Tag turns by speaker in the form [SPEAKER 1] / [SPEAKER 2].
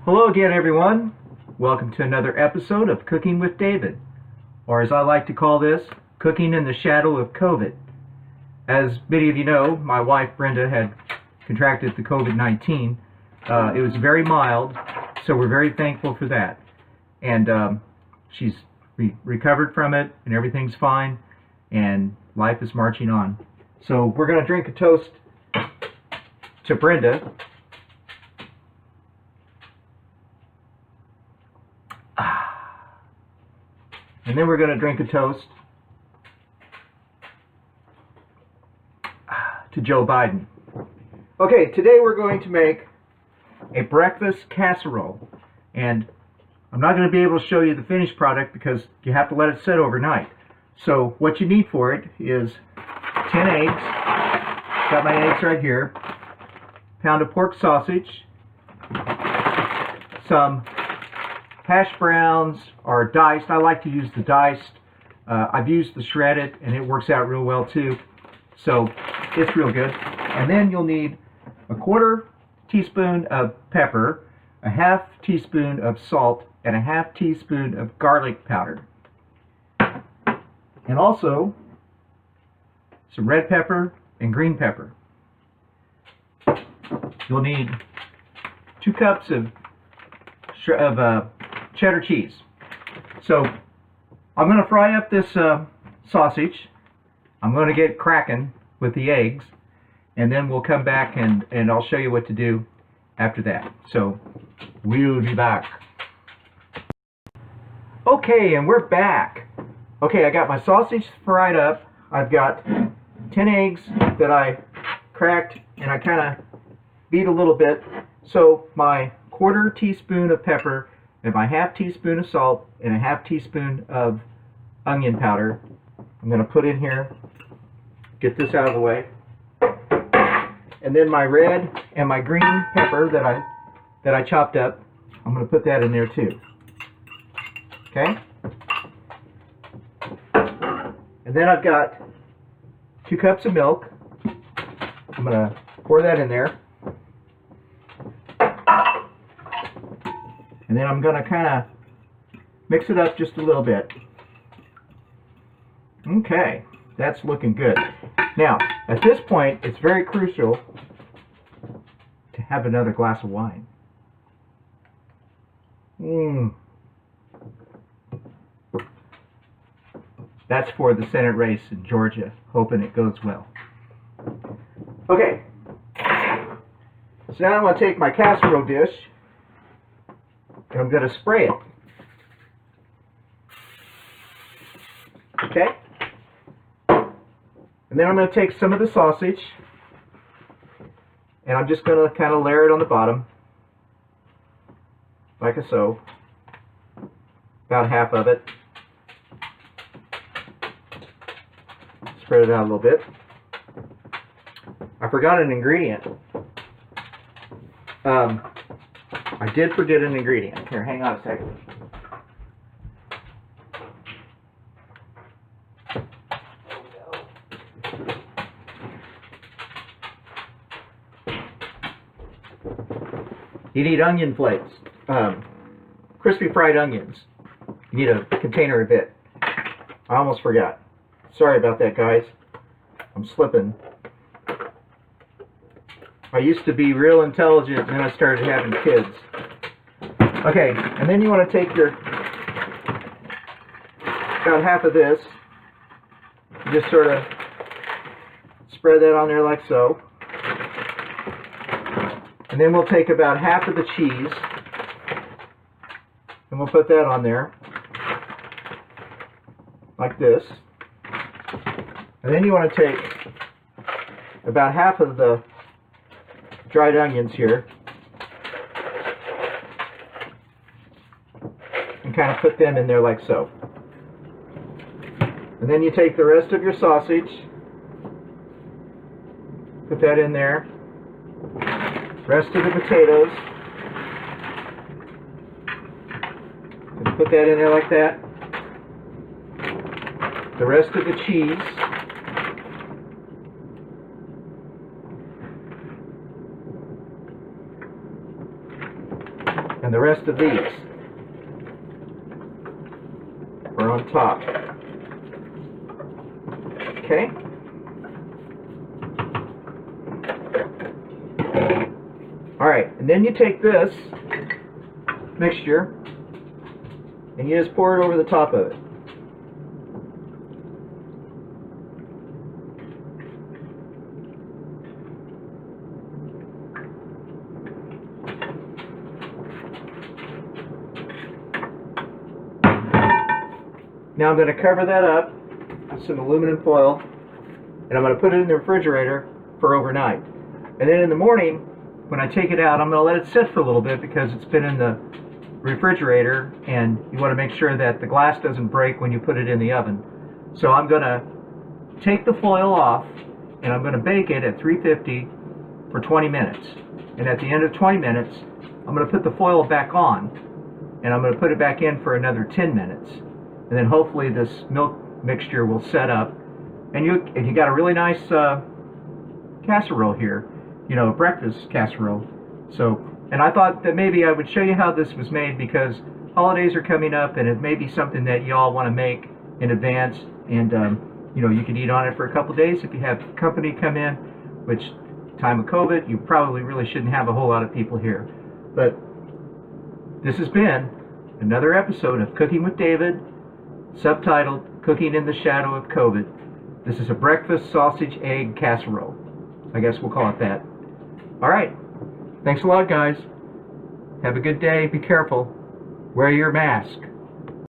[SPEAKER 1] Hello again, everyone. Welcome to another episode of Cooking with David, or as I like to call this, Cooking in the Shadow of COVID. As many of you know, my wife Brenda had contracted the COVID-19. It was very mild, so we're very thankful for that. And she's recovered from it, and everything's fine, and life is marching on. So we're going to drink a toast to Brenda. And then we're going to drink a toast to Joe Biden. Okay, today we're going to make a breakfast casserole. And I'm not going to be able to show you the finished product because you have to let it sit overnight. So what you need for it is 10 eggs. Got my eggs right here. Pound of pork sausage. Some hash browns are diced. I like to use the diced. I've used the shredded and it works out real well too. So it's real good. And then you'll need a 1/4 teaspoon of pepper, a 1/2 teaspoon of salt, and a 1/2 teaspoon of garlic powder. And also some red pepper and green pepper. You'll need 2 cups of cheddar cheese. So I'm going to fry up this sausage. I'm going to get cracking with the eggs, and then we'll come back and I'll show you what to do after that. So we'll be back. Okay, and we're back. Okay, I got my sausage fried up. I've got 10 eggs that I cracked and I kind of beat a little bit. So my 1/4 teaspoon of pepper and my 1/2 teaspoon of salt and a 1/2 teaspoon of onion powder I'm going to put in here. Get this out of the way. And then my red and my green pepper that I chopped up, I'm going to put that in there too. Okay? And then I've got 2 cups of milk. I'm going to pour that in there. And then I'm going to kind of mix it up just a little bit. Okay, that's looking good. Now, at this point, it's very crucial to have another glass of wine. That's for the Senate race in Georgia, hoping it goes well. Okay, so now I'm going to take my casserole dish and I'm going to spray it. Okay? And then I'm going to take some of the sausage and I'm just going to kind of layer it on the bottom, like so. About half of it. Spread it out a little bit. I forgot an ingredient. I did forget an ingredient. Here, hang on a second. You need onion flakes. Crispy fried onions. You need a container of it. I almost forgot. Sorry about that, guys. I'm slipping. I used to be real intelligent, and then I started having kids. Okay, and then you want to take your, about half of this, just sort of spread that on there like so. And then we'll take about half of the cheese, and we'll put that on there, like this. And then you want to take about half of the dried onions here and kind of put them in there like so. And then you take the rest of your sausage, put that in there, rest of the potatoes, and put that in there like that, the rest of the cheese, And the rest of these are on top. Okay? Alright, and then you take this mixture and you just pour it over the top of it. Now I'm going to cover that up with some aluminum foil, and I'm going to put it in the refrigerator for overnight. And then in the morning, when I take it out, I'm going to let it sit for a little bit because it's been in the refrigerator, and you want to make sure that the glass doesn't break when you put it in the oven. So I'm going to take the foil off, and I'm going to bake it at 350 for 20 minutes. And at the end of 20 minutes, I'm going to put the foil back on, and I'm going to put it back in for another 10 minutes. And then hopefully this milk mixture will set up, and you got a really nice casserole here, you know, a breakfast casserole. So, and I thought that maybe I would show you how this was made because holidays are coming up, and it may be something that you all want to make in advance, and you know, you can eat on it for a couple days if you have company come in, which time of COVID you probably really shouldn't have a whole lot of people here. But this has been another episode of Cooking with David, subtitled Cooking in the Shadow of COVID. This is a breakfast sausage egg casserole. I guess we'll call it that. Alright. Thanks a lot, guys. Have a good day. Be careful. Wear your mask.